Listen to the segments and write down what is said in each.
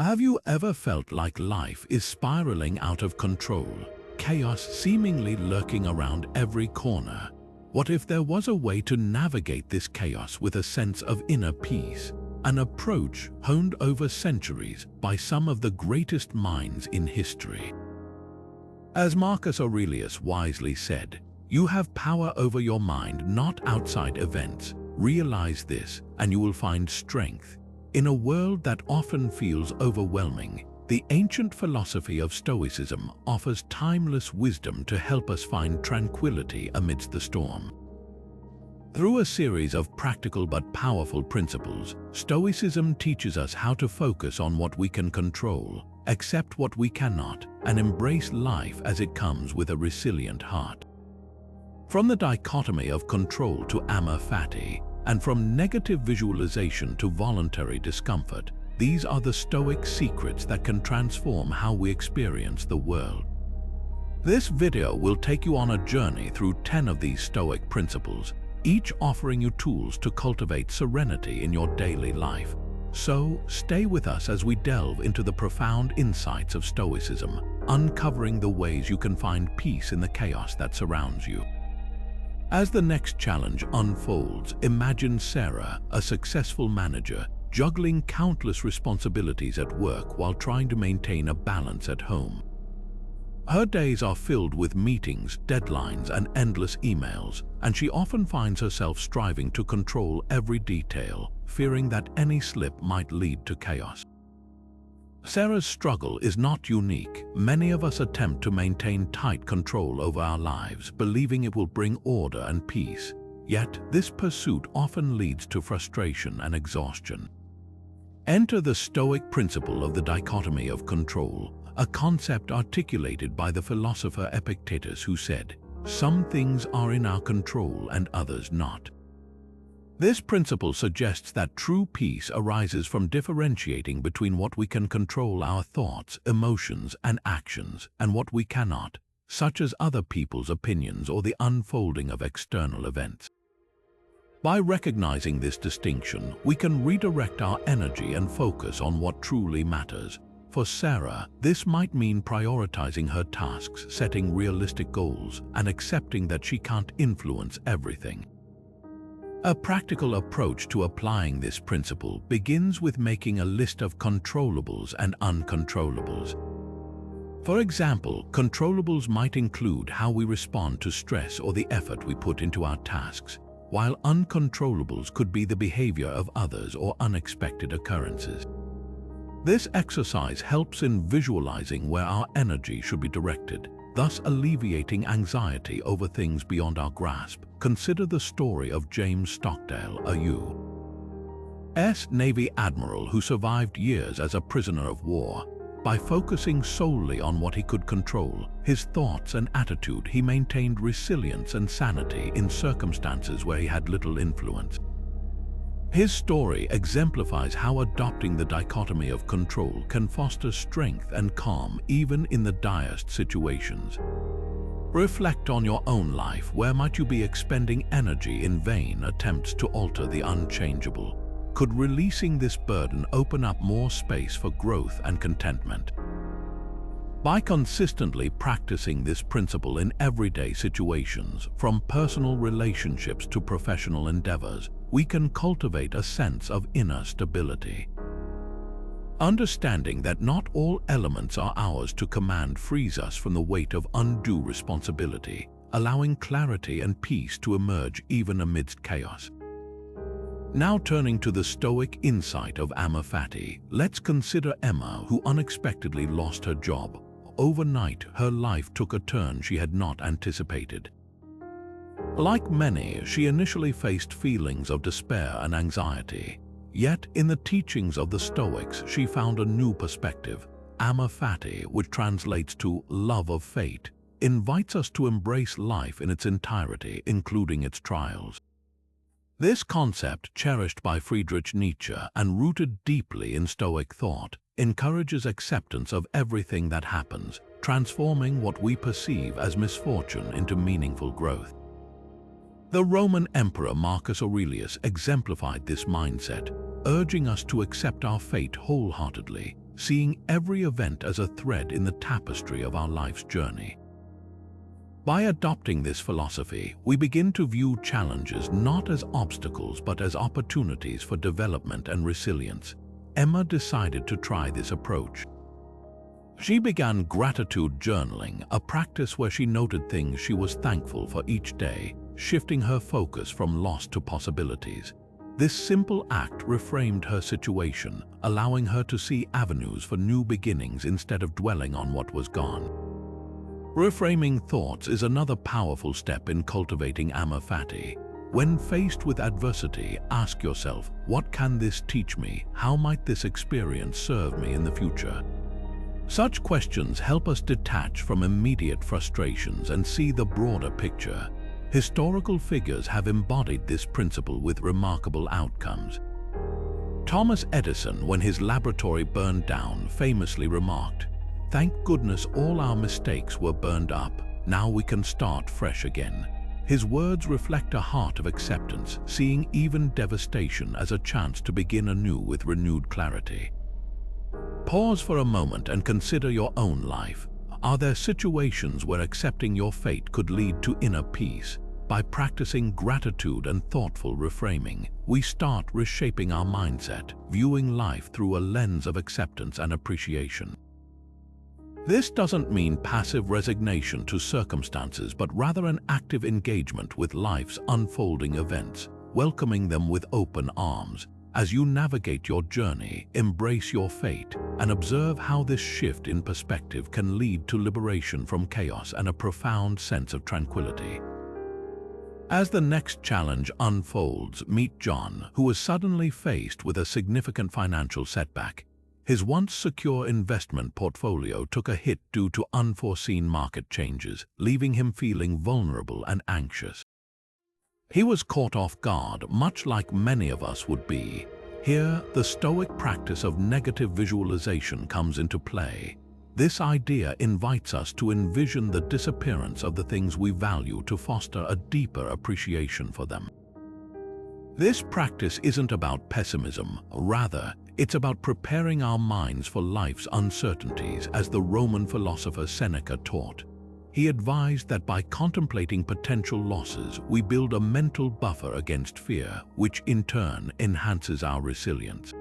Have you ever felt like life is spiraling out of control, chaos seemingly lurking around every corner? What if there was a way to navigate this chaos with a sense of inner peace, an approach honed over centuries by some of the greatest minds in history? As Marcus Aurelius wisely said, "You have power over your mind, not outside events. Realize this, and you will find strength." In a world that often feels overwhelming, the ancient philosophy of Stoicism offers timeless wisdom to help us find tranquility amidst the storm. Through a series of practical but powerful principles, Stoicism teaches us how to focus on what we can control, accept what we cannot, and embrace life as it comes with a resilient heart. From the dichotomy of control to Amor Fati, and from negative visualization to voluntary discomfort, these are the Stoic secrets that can transform how we experience the world. This video will take you on a journey through 10 of these Stoic principles, each offering you tools to cultivate serenity in your daily life. So, stay with us as we delve into the profound insights of Stoicism, uncovering the ways you can find peace in the chaos that surrounds you. As the next challenge unfolds, imagine Sarah, a successful manager, juggling countless responsibilities at work while trying to maintain a balance at home. Her days are filled with meetings, deadlines, and endless emails, and she often finds herself striving to control every detail, fearing that any slip might lead to chaos. Sarah's struggle is not unique. Many of us attempt to maintain tight control over our lives, believing it will bring order and peace. Yet, this pursuit often leads to frustration and exhaustion. Enter the Stoic principle of the dichotomy of control, a concept articulated by the philosopher Epictetus, who said, "Some things are in our control and others not." This principle suggests that true peace arises from differentiating between what we can control, our thoughts, emotions, and actions, and what we cannot, such as other people's opinions or the unfolding of external events. By recognizing this distinction, we can redirect our energy and focus on what truly matters. For Sarah, this might mean prioritizing her tasks, setting realistic goals, and accepting that she can't influence everything. A practical approach to applying this principle begins with making a list of controllables and uncontrollables. For example, controllables might include how we respond to stress or the effort we put into our tasks, while uncontrollables could be the behavior of others or unexpected occurrences. This exercise helps in visualizing where our energy should be directed, thus alleviating anxiety over things beyond our grasp. Consider the story of James Stockdale, a U.S. Navy admiral who survived years as a prisoner of war. By focusing solely on what he could control, his thoughts and attitude, he maintained resilience and sanity in circumstances where he had little influence. His story exemplifies how adopting the dichotomy of control can foster strength and calm even in the direst situations. Reflect on your own life. Where might you be expending energy in vain attempts to alter the unchangeable? Could releasing this burden open up more space for growth and contentment? By consistently practicing this principle in everyday situations, from personal relationships to professional endeavors, we can cultivate a sense of inner stability. Understanding that not all elements are ours to command frees us from the weight of undue responsibility, allowing clarity and peace to emerge even amidst chaos. Now turning to the Stoic insight of Ammaphati, let's consider Emma, who unexpectedly lost her job. Overnight, her life took a turn she had not anticipated. Like many, she initially faced feelings of despair and anxiety. Yet, in the teachings of the Stoics, she found a new perspective. Amor Fati, which translates to love of fate, invites us to embrace life in its entirety, including its trials. This concept, cherished by Friedrich Nietzsche and rooted deeply in Stoic thought, encourages acceptance of everything that happens, transforming what we perceive as misfortune into meaningful growth. The Roman Emperor Marcus Aurelius exemplified this mindset. urging us to accept our fate wholeheartedly, seeing every event as a thread in the tapestry of our life's journey. By adopting this philosophy, we begin to view challenges not as obstacles but as opportunities for development and resilience. Emma decided to try this approach. She began gratitude journaling, a practice where she noted things she was thankful for each day, shifting her focus from loss to possibilities. This simple act reframed her situation, allowing her to see avenues for new beginnings instead of dwelling on what was gone. Reframing thoughts is another powerful step in cultivating Amor Fati. When faced with adversity, ask yourself, what can this teach me? How might this experience serve me in the future? Such questions help us detach from immediate frustrations and see the broader picture. Historical figures have embodied this principle with remarkable outcomes. Thomas Edison, when his laboratory burned down, famously remarked, "Thank goodness all our mistakes were burned up. Now we can start fresh again." His words reflect a heart of acceptance, seeing even devastation as a chance to begin anew with renewed clarity. Pause for a moment and consider your own life. Are there situations where accepting your fate could lead to inner peace? By practicing gratitude and thoughtful reframing, we start reshaping our mindset, viewing life through a lens of acceptance and appreciation. This doesn't mean passive resignation to circumstances, but rather an active engagement with life's unfolding events, welcoming them with open arms. As you navigate your journey, embrace your fate and observe how this shift in perspective can lead to liberation from chaos and a profound sense of tranquility. As the next challenge unfolds, meet John, who was suddenly faced with a significant financial setback. His once secure investment portfolio took a hit due to unforeseen market changes, leaving him feeling vulnerable and anxious. He was caught off guard, much like many of us would be. Here, the Stoic practice of negative visualization comes into play. This idea invites us to envision the disappearance of the things we value to foster a deeper appreciation for them. This practice isn't about pessimism, rather, it's about preparing our minds for life's uncertainties, as the Roman philosopher Seneca taught. He advised that by contemplating potential losses, we build a mental buffer against fear, which in turn enhances our resilience.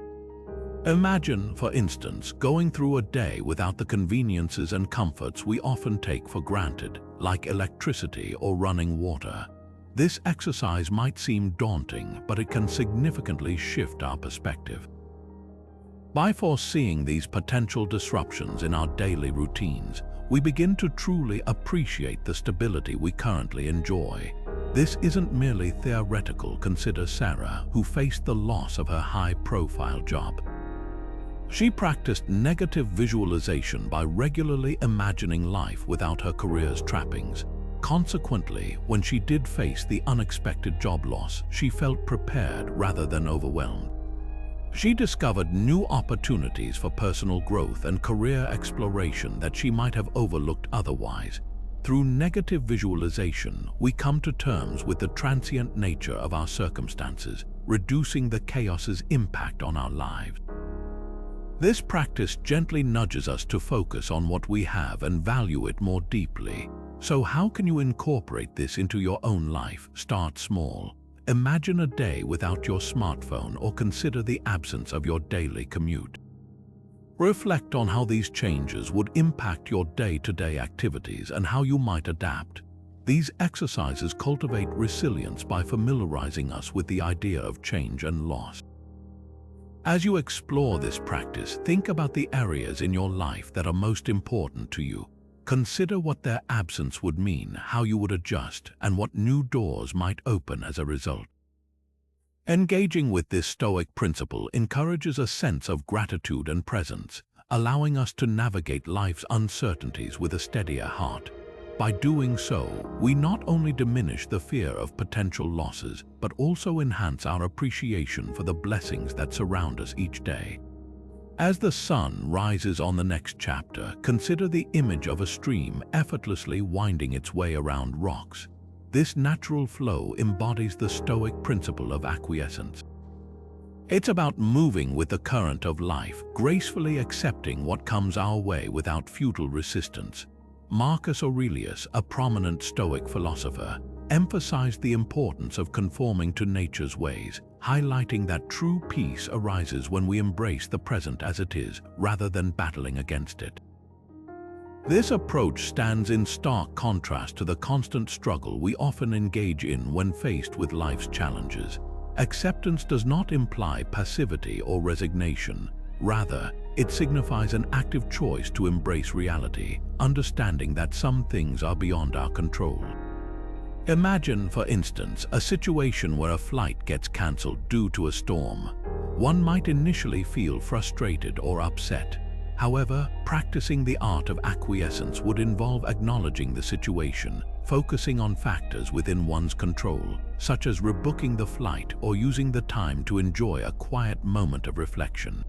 Imagine, for instance, going through a day without the conveniences and comforts we often take for granted, like electricity or running water. This exercise might seem daunting, but it can significantly shift our perspective. By foreseeing these potential disruptions in our daily routines, we begin to truly appreciate the stability we currently enjoy. This isn't merely theoretical. Consider Sarah, who faced the loss of her high-profile job. She practiced negative visualization by regularly imagining life without her career's trappings. Consequently, when she did face the unexpected job loss, she felt prepared rather than overwhelmed. She discovered new opportunities for personal growth and career exploration that she might have overlooked otherwise. Through negative visualization, we come to terms with the transient nature of our circumstances, reducing the chaos's impact on our lives. This practice gently nudges us to focus on what we have and value it more deeply. So how can you incorporate this into your own life? Start small. Imagine a day without your smartphone or consider the absence of your daily commute. Reflect on how these changes would impact your day-to-day activities and how you might adapt. These exercises cultivate resilience by familiarizing us with the idea of change and loss. As you explore this practice, think about the areas in your life that are most important to you. Consider what their absence would mean, how you would adjust, and what new doors might open as a result. Engaging with this Stoic principle encourages a sense of gratitude and presence, allowing us to navigate life's uncertainties with a steadier heart. By doing so, we not only diminish the fear of potential losses, but also enhance our appreciation for the blessings that surround us each day. As the sun rises on the next chapter, consider the image of a stream effortlessly winding its way around rocks. This natural flow embodies the Stoic principle of acquiescence. It's about moving with the current of life, gracefully accepting what comes our way without futile resistance. Marcus Aurelius, a prominent Stoic philosopher, emphasized the importance of conforming to nature's ways, highlighting that true peace arises when we embrace the present as it is, rather than battling against it. This approach stands in stark contrast to the constant struggle we often engage in when faced with life's challenges. Acceptance does not imply passivity or resignation. Rather, it signifies an active choice to embrace reality, understanding that some things are beyond our control. Imagine, for instance, a situation where a flight gets cancelled due to a storm. One might initially feel frustrated or upset. However, practicing the art of acquiescence would involve acknowledging the situation, focusing on factors within one's control, such as rebooking the flight or using the time to enjoy a quiet moment of reflection.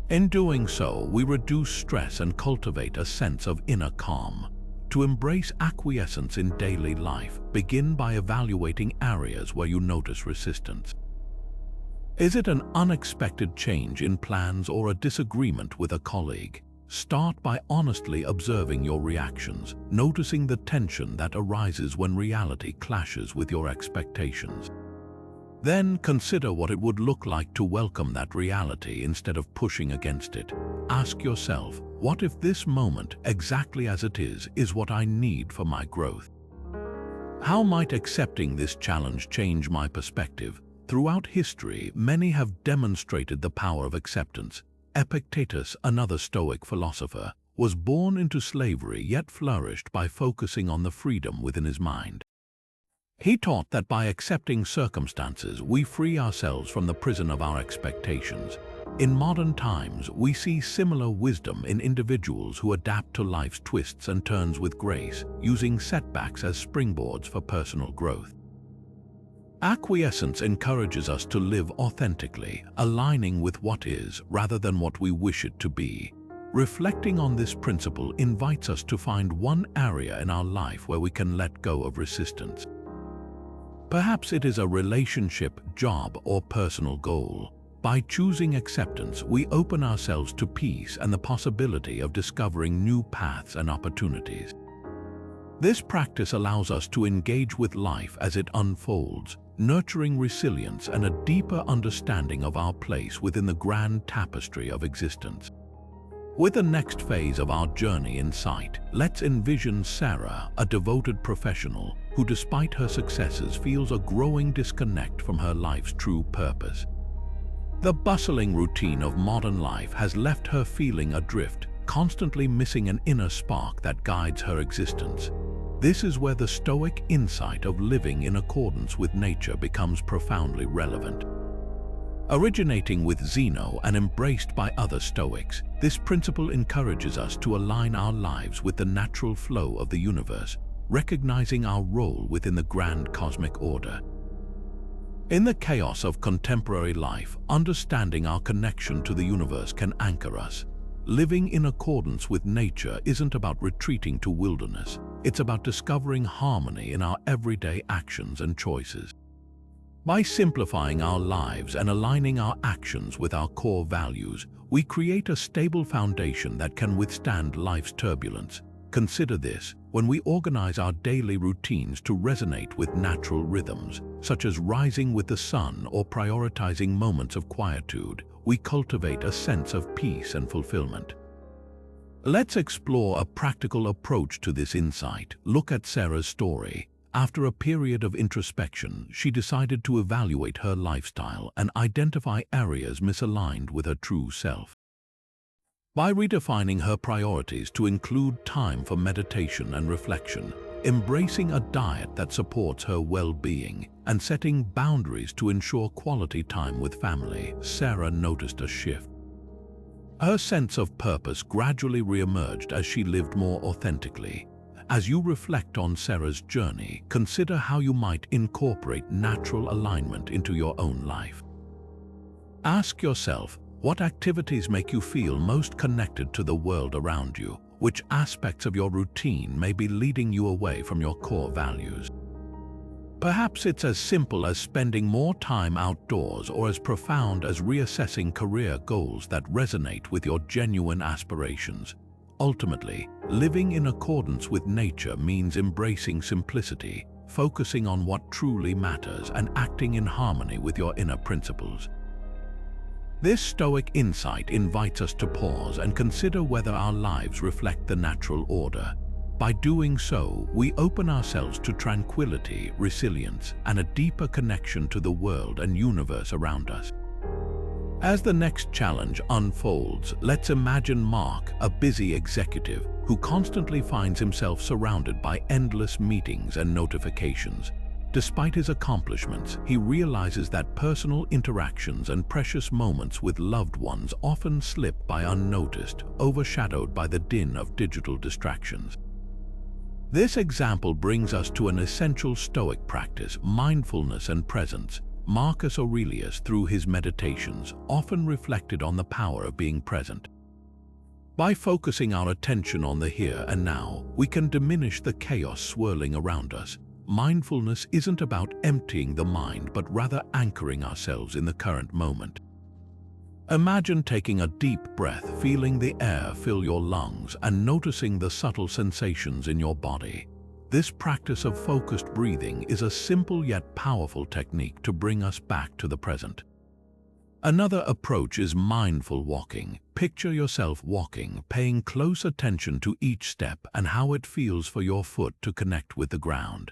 In doing so, we reduce stress and cultivate a sense of inner calm. To embrace acquiescence in daily life, begin by evaluating areas where you notice resistance. Is it an unexpected change in plans or a disagreement with a colleague? Start by honestly observing your reactions, noticing the tension that arises when reality clashes with your expectations. Then consider what it would look like to welcome that reality instead of pushing against it. Ask yourself, what if this moment, exactly as it is what I need for my growth? How might accepting this challenge change my perspective? Throughout history, many have demonstrated the power of acceptance. Epictetus, another Stoic philosopher, was born into slavery yet flourished by focusing on the freedom within his mind. He taught that by accepting circumstances, we free ourselves from the prison of our expectations. In modern times, we see similar wisdom in individuals who adapt to life's twists and turns with grace, using setbacks as springboards for personal growth. Acquiescence encourages us to live authentically, aligning with what is rather than what we wish it to be. Reflecting on this principle invites us to find one area in our life where we can let go of resistance. Perhaps it is a relationship, job, or personal goal. By choosing acceptance, we open ourselves to peace and the possibility of discovering new paths and opportunities. This practice allows us to engage with life as it unfolds, nurturing resilience and a deeper understanding of our place within the grand tapestry of existence. With the next phase of our journey in sight, let's envision Sarah, a devoted professional who, despite her successes, feels a growing disconnect from her life's true purpose. The bustling routine of modern life has left her feeling adrift, constantly missing an inner spark that guides her existence. This is where the Stoic insight of living in accordance with nature becomes profoundly relevant. Originating with Zeno and embraced by other Stoics, this principle encourages us to align our lives with the natural flow of the universe, recognizing our role within the grand cosmic order. In the chaos of contemporary life, understanding our connection to the universe can anchor us. Living in accordance with nature isn't about retreating to wilderness. It's about discovering harmony in our everyday actions and choices. By simplifying our lives and aligning our actions with our core values, we create a stable foundation that can withstand life's turbulence. Consider this: when we organize our daily routines to resonate with natural rhythms, such as rising with the sun or prioritizing moments of quietude, we cultivate a sense of peace and fulfillment. Let's explore a practical approach to this insight. Look at Sarah's story. After a period of introspection, she decided to evaluate her lifestyle and identify areas misaligned with her true self. By redefining her priorities to include time for meditation and reflection, embracing a diet that supports her well-being, and setting boundaries to ensure quality time with family, Sarah noticed a shift. Her sense of purpose gradually re-emerged as she lived more authentically. As you reflect on Sarah's journey, consider how you might incorporate natural alignment into your own life. Ask yourself, what activities make you feel most connected to the world around you? Which aspects of your routine may be leading you away from your core values? Perhaps it's as simple as spending more time outdoors or as profound as reassessing career goals that resonate with your genuine aspirations. Ultimately, living in accordance with nature means embracing simplicity, focusing on what truly matters, and acting in harmony with your inner principles. This Stoic insight invites us to pause and consider whether our lives reflect the natural order. By doing so, we open ourselves to tranquility, resilience, and a deeper connection to the world and universe around us. As the next challenge unfolds, let's imagine Mark, a busy executive who constantly finds himself surrounded by endless meetings and notifications. Despite his accomplishments, he realizes that personal interactions and precious moments with loved ones often slip by unnoticed, overshadowed by the din of digital distractions. This example brings us to an essential Stoic practice, mindfulness and presence. Marcus Aurelius, through his meditations, often reflected on the power of being present. By focusing our attention on the here and now, we can diminish the chaos swirling around us. Mindfulness isn't about emptying the mind, but rather anchoring ourselves in the current moment. Imagine taking a deep breath, feeling the air fill your lungs, and noticing the subtle sensations in your body. This practice of focused breathing is a simple yet powerful technique to bring us back to the present. Another approach is mindful walking. Picture yourself walking, paying close attention to each step and how it feels for your foot to connect with the ground.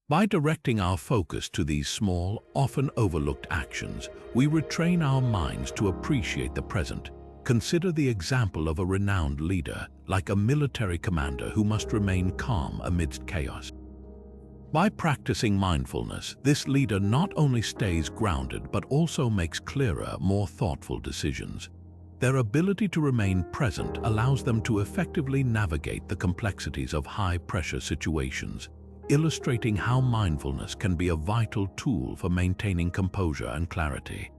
By directing our focus to these small, often overlooked actions, we retrain our minds to appreciate the present. Consider the example of a renowned leader, like a military commander who must remain calm amidst chaos. By practicing mindfulness, this leader not only stays grounded but also makes clearer, more thoughtful decisions. Their ability to remain present allows them to effectively navigate the complexities of high-pressure situations, illustrating how mindfulness can be a vital tool for maintaining composure and clarity.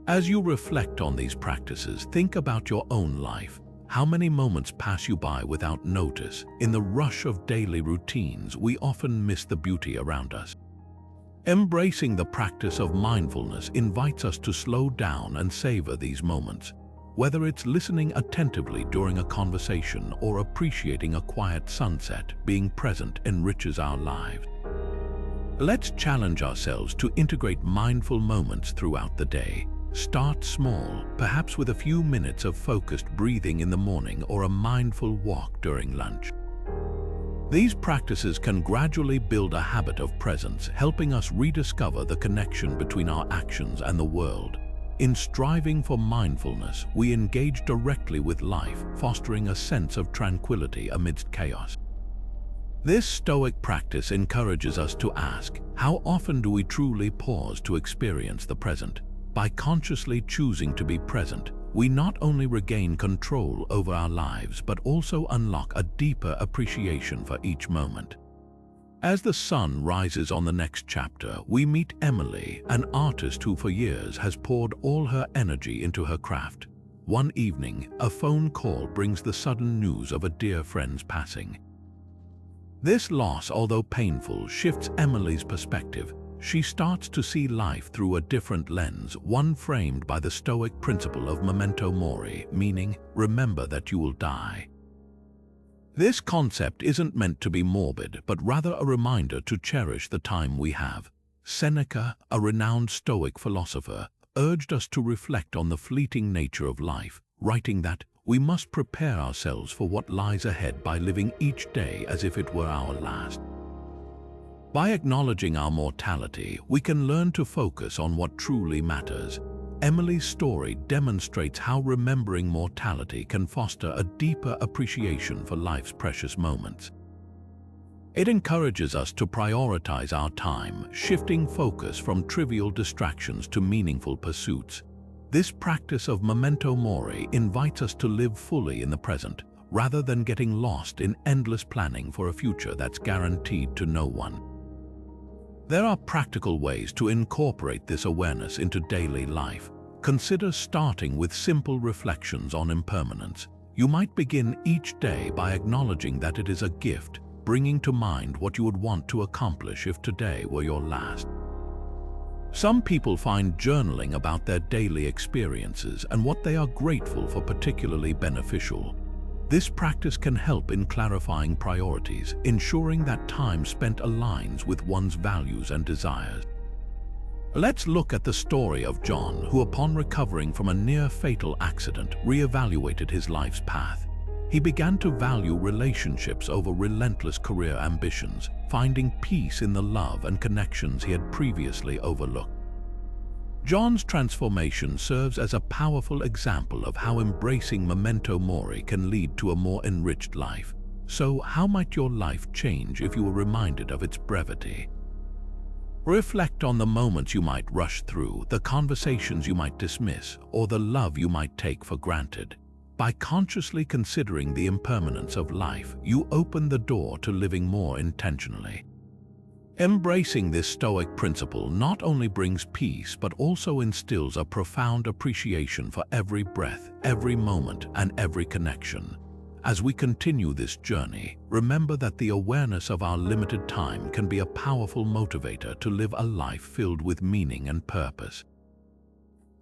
As you reflect on these practices, think about your own life. How many moments pass you by without notice? In the rush of daily routines, we often miss the beauty around us. Embracing the practice of mindfulness invites us to slow down and savor these moments. Whether it's listening attentively during a conversation or appreciating a quiet sunset, being present enriches our lives. Let's challenge ourselves to integrate mindful moments throughout the day. Start small, perhaps with a few minutes of focused breathing in the morning or a mindful walk during lunch. These practices can gradually build a habit of presence, helping us rediscover the connection between our actions and the world. In striving for mindfulness, we engage directly with life, fostering a sense of tranquility amidst chaos. This Stoic practice encourages us to ask, how often do we truly pause to experience the present? By consciously choosing to be present, we not only regain control over our lives, but also unlock a deeper appreciation for each moment. As the sun rises on the next chapter, we meet Emily, an artist who for years has poured all her energy into her craft. One evening, a phone call brings the sudden news of a dear friend's passing. This loss, although painful, shifts Emily's perspective. She starts to see life through a different lens, one framed by the Stoic principle of Memento Mori, meaning, remember that you will die. This concept isn't meant to be morbid, but rather a reminder to cherish the time we have. Seneca, a renowned Stoic philosopher, urged us to reflect on the fleeting nature of life, writing that we must prepare ourselves for what lies ahead by living each day as if it were our last. By acknowledging our mortality, we can learn to focus on what truly matters. Emily's story demonstrates how remembering mortality can foster a deeper appreciation for life's precious moments. It encourages us to prioritize our time, shifting focus from trivial distractions to meaningful pursuits. This practice of Memento Mori invites us to live fully in the present, rather than getting lost in endless planning for a future that's guaranteed to no one. There are practical ways to incorporate this awareness into daily life. Consider starting with simple reflections on impermanence. You might begin each day by acknowledging that it is a gift, bringing to mind what you would want to accomplish if today were your last. Some people find journaling about their daily experiences and what they are grateful for particularly beneficial. This practice can help in clarifying priorities, ensuring that time spent aligns with one's values and desires. Let's look at the story of John, who upon recovering from a near-fatal accident, reevaluated his life's path. He began to value relationships over relentless career ambitions, finding peace in the love and connections he had previously overlooked. John's transformation serves as a powerful example of how embracing Memento Mori can lead to a more enriched life. So, how might your life change if you were reminded of its brevity? Reflect on the moments you might rush through, the conversations you might dismiss, or the love you might take for granted. By consciously considering the impermanence of life, you open the door to living more intentionally. Embracing this Stoic principle not only brings peace but also instills a profound appreciation for every breath, every moment, and every connection. As we continue this journey, remember that the awareness of our limited time can be a powerful motivator to live a life filled with meaning and purpose.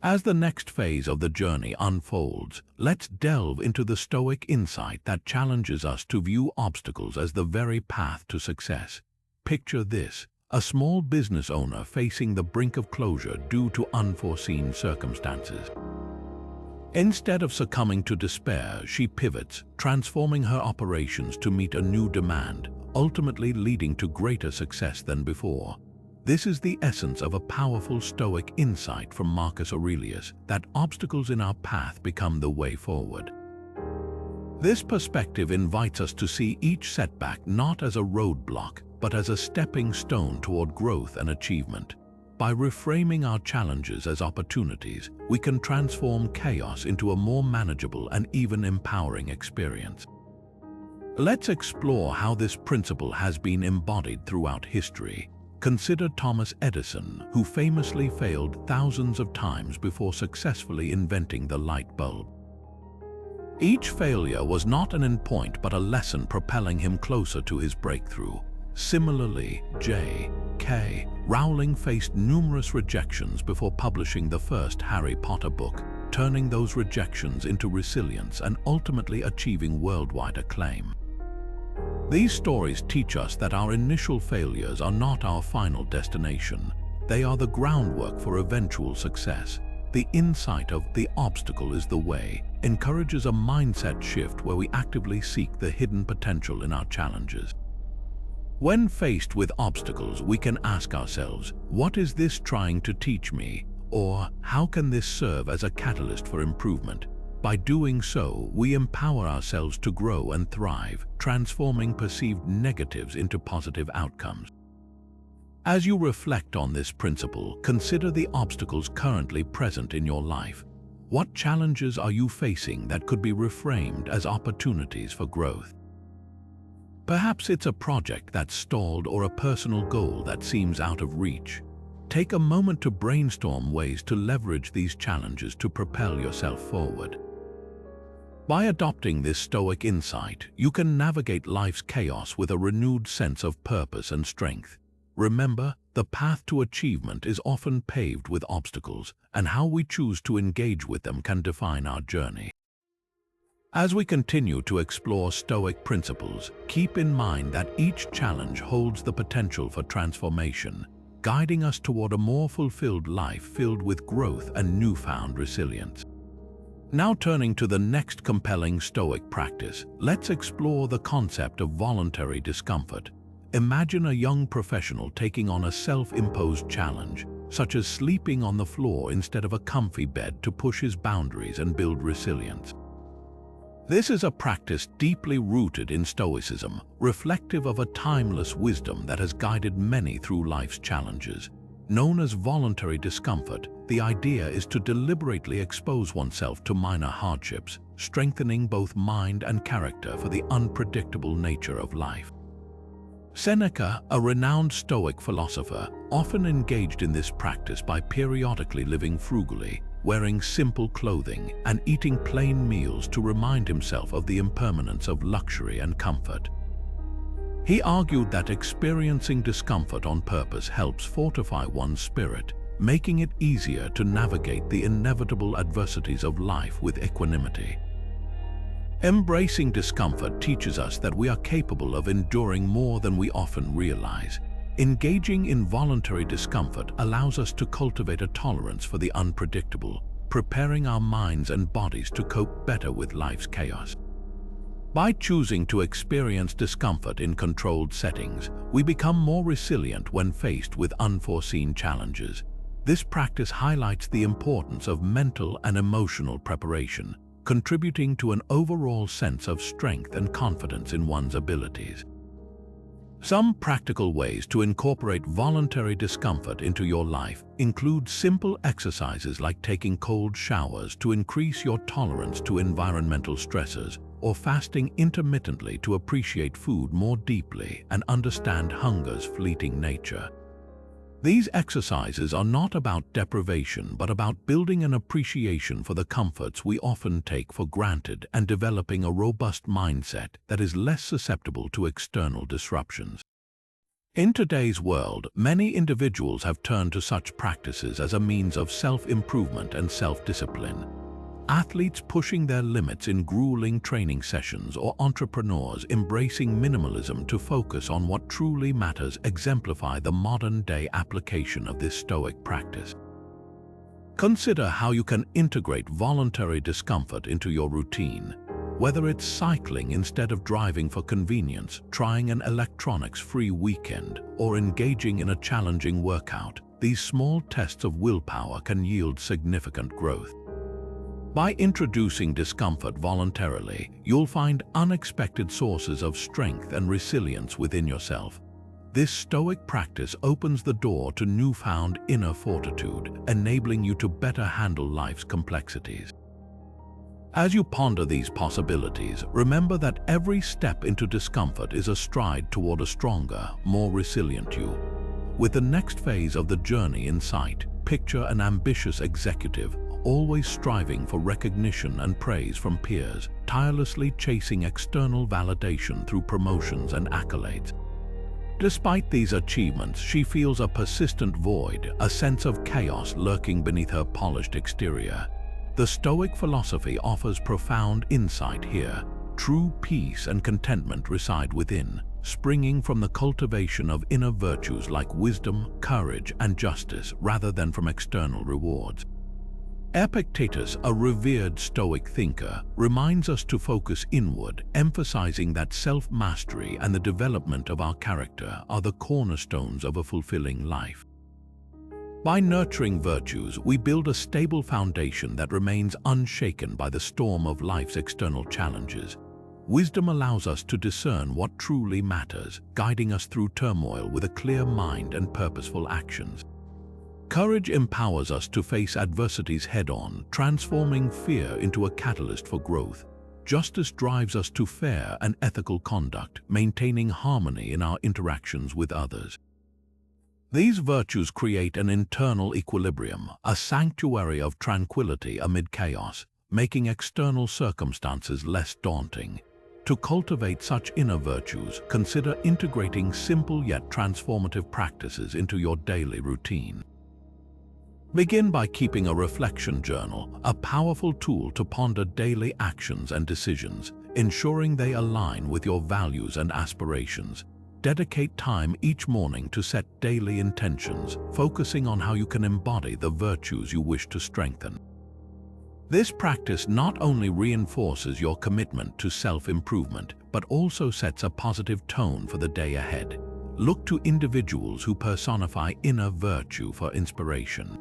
As the next phase of the journey unfolds, let's delve into the Stoic insight that challenges us to view obstacles as the very path to success. Picture this: a small business owner facing the brink of closure due to unforeseen circumstances. Instead of succumbing to despair, she pivots, transforming her operations to meet a new demand, ultimately leading to greater success than before. This is the essence of a powerful Stoic insight from Marcus Aurelius, that obstacles in our path become the way forward. This perspective invites us to see each setback not as a roadblock, but as a stepping stone toward growth and achievement. By reframing our challenges as opportunities, we can transform chaos into a more manageable and even empowering experience. Let's explore how this principle has been embodied throughout history. Consider Thomas Edison, who famously failed thousands of times before successfully inventing the light bulb. Each failure was not an endpoint but a lesson propelling him closer to his breakthrough. Similarly, J.K. Rowling faced numerous rejections before publishing the first Harry Potter book, turning those rejections into resilience and ultimately achieving worldwide acclaim. These stories teach us that our initial failures are not our final destination. They are the groundwork for eventual success. The insight of "the obstacle is the way" encourages a mindset shift where we actively seek the hidden potential in our challenges. When faced with obstacles, we can ask ourselves, what is this trying to teach me? Or how can this serve as a catalyst for improvement? By doing so, we empower ourselves to grow and thrive, transforming perceived negatives into positive outcomes. As you reflect on this principle, consider the obstacles currently present in your life. What challenges are you facing that could be reframed as opportunities for growth? Perhaps it's a project that's stalled or a personal goal that seems out of reach. Take a moment to brainstorm ways to leverage these challenges to propel yourself forward. By adopting this Stoic insight, you can navigate life's chaos with a renewed sense of purpose and strength. Remember, the path to achievement is often paved with obstacles, and how we choose to engage with them can define our journey. As we continue to explore Stoic principles, keep in mind that each challenge holds the potential for transformation, guiding us toward a more fulfilled life filled with growth and newfound resilience. Now turning to the next compelling Stoic practice, let's explore the concept of voluntary discomfort. Imagine a young professional taking on a self-imposed challenge, such as sleeping on the floor instead of a comfy bed to push his boundaries and build resilience. This is a practice deeply rooted in Stoicism, reflective of a timeless wisdom that has guided many through life's challenges. Known as voluntary discomfort, the idea is to deliberately expose oneself to minor hardships, strengthening both mind and character for the unpredictable nature of life. Seneca, a renowned Stoic philosopher, often engaged in this practice by periodically living frugally, wearing simple clothing, and eating plain meals to remind himself of the impermanence of luxury and comfort. He argued that experiencing discomfort on purpose helps fortify one's spirit, making it easier to navigate the inevitable adversities of life with equanimity. Embracing discomfort teaches us that we are capable of enduring more than we often realize. Engaging in voluntary discomfort allows us to cultivate a tolerance for the unpredictable, preparing our minds and bodies to cope better with life's chaos. By choosing to experience discomfort in controlled settings, we become more resilient when faced with unforeseen challenges. This practice highlights the importance of mental and emotional preparation, contributing to an overall sense of strength and confidence in one's abilities. Some practical ways to incorporate voluntary discomfort into your life include simple exercises like taking cold showers to increase your tolerance to environmental stressors, or fasting intermittently to appreciate food more deeply and understand hunger's fleeting nature. These exercises are not about deprivation but about building an appreciation for the comforts we often take for granted and developing a robust mindset that is less susceptible to external disruptions. In today's world, many individuals have turned to such practices as a means of self-improvement and self-discipline. Athletes pushing their limits in grueling training sessions or entrepreneurs embracing minimalism to focus on what truly matters exemplify the modern-day application of this Stoic practice. Consider how you can integrate voluntary discomfort into your routine. Whether it's cycling instead of driving for convenience, trying an electronics-free weekend, or engaging in a challenging workout, these small tests of willpower can yield significant growth. By introducing discomfort voluntarily, you'll find unexpected sources of strength and resilience within yourself. This Stoic practice opens the door to newfound inner fortitude, enabling you to better handle life's complexities. As you ponder these possibilities, remember that every step into discomfort is a stride toward a stronger, more resilient you. With the next phase of the journey in sight, picture an ambitious executive always striving for recognition and praise from peers, tirelessly chasing external validation through promotions and accolades. Despite these achievements, she feels a persistent void, a sense of chaos lurking beneath her polished exterior. The Stoic philosophy offers profound insight here. True peace and contentment reside within, springing from the cultivation of inner virtues like wisdom, courage, and justice rather than from external rewards. Epictetus, a revered Stoic thinker, reminds us to focus inward, emphasizing that self-mastery and the development of our character are the cornerstones of a fulfilling life. By nurturing virtues, we build a stable foundation that remains unshaken by the storm of life's external challenges. Wisdom allows us to discern what truly matters, guiding us through turmoil with a clear mind and purposeful actions. Courage empowers us to face adversities head-on, transforming fear into a catalyst for growth. Justice drives us to fair and ethical conduct, maintaining harmony in our interactions with others. These virtues create an internal equilibrium, a sanctuary of tranquility amid chaos, making external circumstances less daunting. To cultivate such inner virtues, consider integrating simple yet transformative practices into your daily routine. Begin by keeping a reflection journal, a powerful tool to ponder daily actions and decisions, ensuring they align with your values and aspirations. Dedicate time each morning to set daily intentions, focusing on how you can embody the virtues you wish to strengthen. This practice not only reinforces your commitment to self-improvement, but also sets a positive tone for the day ahead. Look to individuals who personify inner virtue for inspiration.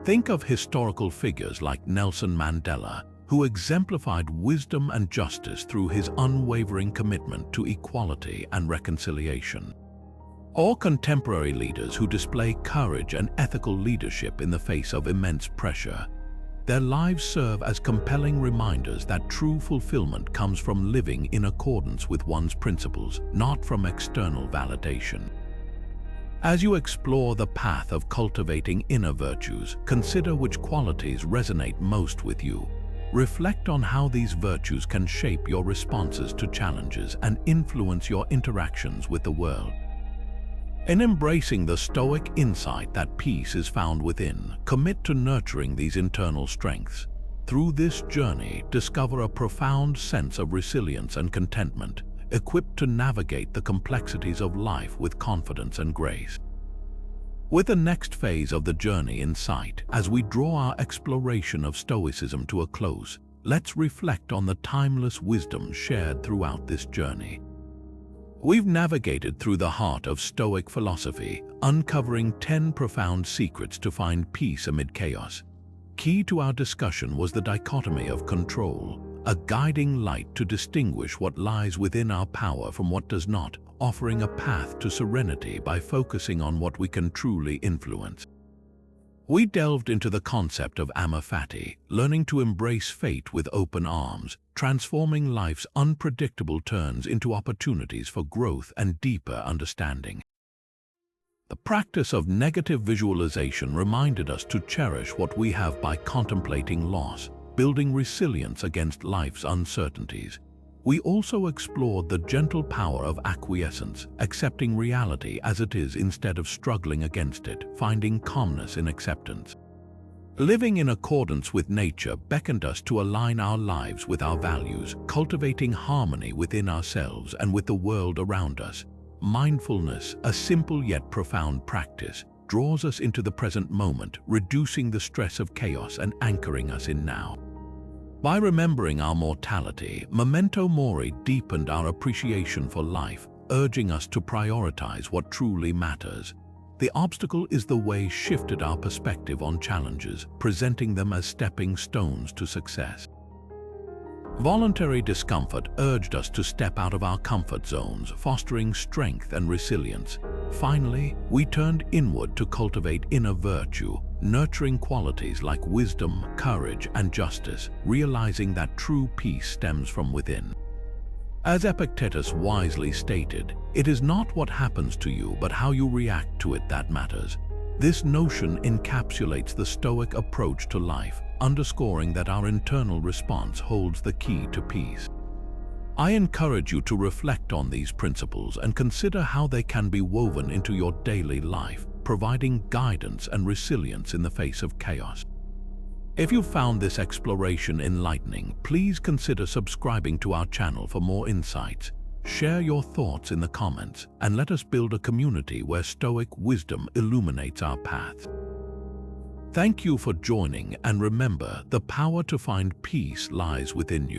Think of historical figures like Nelson Mandela, who exemplified wisdom and justice through his unwavering commitment to equality and reconciliation. Or contemporary leaders who display courage and ethical leadership in the face of immense pressure. Their lives serve as compelling reminders that true fulfillment comes from living in accordance with one's principles, not from external validation. As you explore the path of cultivating inner virtues, consider which qualities resonate most with you. reflect on how these virtues can shape your responses to challenges and influence your interactions with the world. In embracing the Stoic insight that peace is found within, commit to nurturing these internal strengths. Through this journey, discover a profound sense of resilience and contentment, equipped to navigate the complexities of life with confidence and grace. With the next phase of the journey in sight, as we draw our exploration of Stoicism to a close, let's reflect on the timeless wisdom shared throughout this journey. We've navigated through the heart of Stoic philosophy, uncovering 10 profound secrets to find peace amid chaos. Key to our discussion was the dichotomy of control, a guiding light to distinguish what lies within our power from what does not, offering a path to serenity by focusing on what we can truly influence. We delved into the concept of Amor Fati, learning to embrace fate with open arms, transforming life's unpredictable turns into opportunities for growth and deeper understanding. The practice of negative visualization reminded us to cherish what we have by contemplating loss, building resilience against life's uncertainties. We also explored the gentle power of acquiescence, accepting reality as it is instead of struggling against it, finding calmness in acceptance. Living in accordance with nature beckoned us to align our lives with our values, cultivating harmony within ourselves and with the world around us. Mindfulness, a simple yet profound practice, draws us into the present moment, reducing the stress of chaos and anchoring us in now. By remembering our mortality, Memento Mori deepened our appreciation for life, urging us to prioritize what truly matters. The obstacle is the way shifted our perspective on challenges, presenting them as stepping stones to success. Voluntary discomfort urged us to step out of our comfort zones, fostering strength and resilience. Finally, we turned inward to cultivate inner virtue, nurturing qualities like wisdom, courage, and justice, realizing that true peace stems from within. As Epictetus wisely stated, it is not what happens to you, but how you react to it that matters. This notion encapsulates the Stoic approach to life, underscoring that our internal response holds the key to peace. I encourage you to reflect on these principles and consider how they can be woven into your daily life, providing guidance and resilience in the face of chaos. If you found this exploration enlightening, please consider subscribing to our channel for more insights. Share your thoughts in the comments and let us build a community where Stoic wisdom illuminates our paths. Thank you for joining, and remember, the power to find peace lies within you.